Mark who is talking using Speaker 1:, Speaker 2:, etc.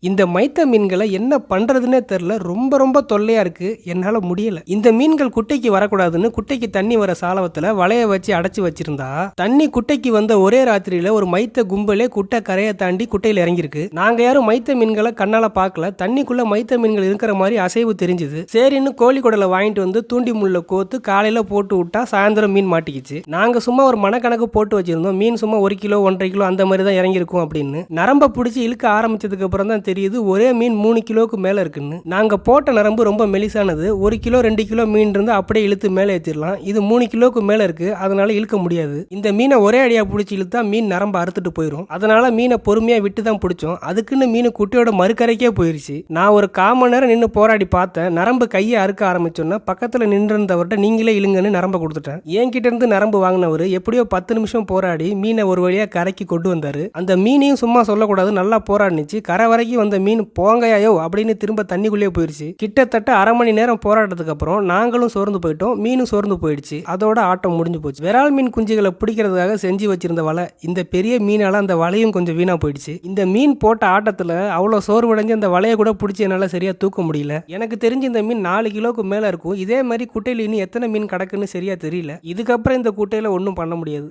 Speaker 1: இந்த மைத்த மீன்களை என்ன பண்றதுன்னே தெரியல. ரொம்ப ரொம்ப தொல்லையா இருக்கு. என்னால முடியல. இந்த மீன்கள் குட்டைக்கு வரக்கூடாதுன்னு குட்டைக்கு தண்ணி வர சாலவத்துல வலைய வச்சு அடைச்சு வச்சிருந்தா, தண்ணி குட்டைக்கு வந்த ஒரே ராத்திரியில ஒரு மைத்த கும்பலே குட்டை கரையை தாண்டி குட்டையில இறங்கிருக்கு. நாங்க யாரும் மைத்த மீன்களை கண்ணால பார்க்கல. தண்ணிக்குள்ள மைத்த மீன்கள் இருக்கிற மாதிரி அசைவு தெரிஞ்சுது. சரின்னு கோழி குடலை வாங்கிட்டு வந்து தூண்டி முள்ள கோத்து காலையில போட்டு விட்டா சாயந்தரம் மீன் மாட்டிக்கிச்சு. நாங்க சும்மா ஒரு மனக்கணக்கு போட்டு வச்சிருந்தோம். மீன் சும்மா 1 கிலோ 1.5 கிலோ அந்த மாதிரி தான் இறங்கிருக்கும் அப்படின்னு. நரம்ப பிடிச்சி இழுக்க ஆரம்பிச்சதுக்கு அப்புறம் தான் தெரியுது ஒரே மீன் 3 கிலோக்கு மேல இருக்குன்னு. நாங்க போட்ட நரம்பு ரொம்ப மெலிசானது. 1 கிலோ 2 கிலோ மீன் இருந்து அப்படியே இழுத்து மேலே ஏற்றிடலாம். இது 3 கிலோக்கு மேல இருக்கு. அதனால இழுக்க முடியாது. இந்த மீனை ஒரே அடியா பிடிச்சி இழுத்தா மீன் நரம்பு அறுத்துட்டு போயிடும். அதனால மீனை பொறுமையா விட்டு தான் பிடிச்சோம். அதுக்குன்னு மீன் குட்டியோட மறுக்கரைக்கே போயிருச்சு. நான் ஒரு 1/4 மணி நேரம் நின்று போராடி பார்த்தேன். நரம்பு கையை அறுக்க ஆரம்பிச்சோன்னா பக்கத்துல நின்றிருந்தவர்கிட்ட நீங்களே இழுங்கன்னு நரம்பை கொடுத்துட்டேன். என்கிட்ட இருந்து நரம்பு வாங்கினவர் எப்படியோ 10 நிமிஷம் போராடி மீனை ஒரு வழியா கரைக்கு கொண்டு வந்தாரு. அந்த மீனையும் சும்மா சொல்லக்கூடாது, நல்லா போராடிச்சு. கரை வரைக்கும் வந்த மீன் போங்கையோ அப்படின்னு திரும்ப தண்ணிக்குள்ளே போயிடுச்சு. கிட்டத்தட்ட 1/2 மணி நேரம் போராட்டத்துக்கு அப்புறம் நாங்களும் சோர்ந்து போயிட்டோம். மீனும் சோர்ந்து போயிடுச்சு. அதோட ஆட்டம் முடிஞ்சு போச்சு. விரால் மீன் குஞ்சுகளை பிடிக்கிறதுக்காக செஞ்சு வச்சிருந்த வலை, இந்த பெரிய மீனால அந்த வலையும் கொஞ்சம் வீணா போயிடுச்சு. இந்த மீன் போட்ட ஆட்டத்துல அவ்வளோ சோர்வடைஞ்சு அந்த வலையை கூட பிடிச்சி என்னால சரியா தூக்க முடியல. எனக்கு தெரிஞ்சு இந்த மீன் 4 கிலோக்கு மேல இருக்கும். இதே மாதிரி குட்டையில இன்னும் எத்தனை மீன் கிடக்குன்னு சரியா தெரியல. இதுக்கப்புறம் இந்த குட்டையில ஒன்றும் பண்ண முடியாது.